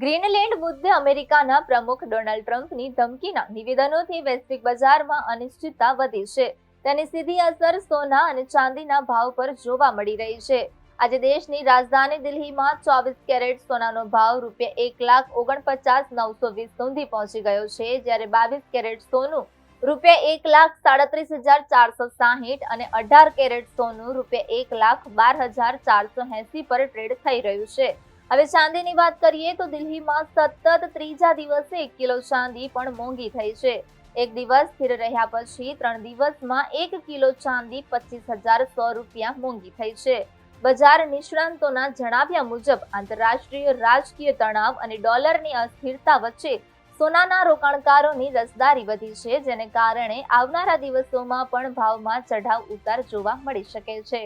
Greenland મુદ્દે અમેરિકાના પ્રમુખ ડોનાલ્ડ ટ્રમ્પની ધમકીના નિવેદનોથી વૈશ્વિક બજારમાં અનિશ્ચિતતા વધી છે. તેની સીધી અસર સોના અને ચાંદીના ભાવ પર જોવા મળી રહી છે. આજે દેશની રાજધાની દિલ્હીમાં 24 કેરેટ સોનાનો ભાવ ₹1,49,920 સુધી પહોંચી ગયો છે, જ્યારે 22 કેરેટ સોનું ₹1,37,460 અને 18 કેરેટ સોનું ₹1,12,480 પર ટ્રેડ થઈ રહ્યું છે. હવે ચાંદીની વાત કરીએ તો દિલ્હીમાં સતત ત્રીજા દિવસે 1 કિલો ચાંદી પણ મોંઘી થઈ છે. એક દિવસ સ્થિર રહ્યા પછી 3 દિવસમાં 1 કિલો ચાંદી ₹25,100 મોંઘી થઈ છે. બજાર નિષ્ણાંતોના જણાવ્યા મુજબ આંતરરાષ્ટ્રીય રાજકીય તણાવ અને ડોલરની અસ્થિરતા વચ્ચે સોનાના રોકાણકારોની રસદારી વધી છે, જેને કારણે આવનારા દિવસોમાં પણ ભાવમાં ચઢાવ ઉતાર જોવા મળી શકે છે.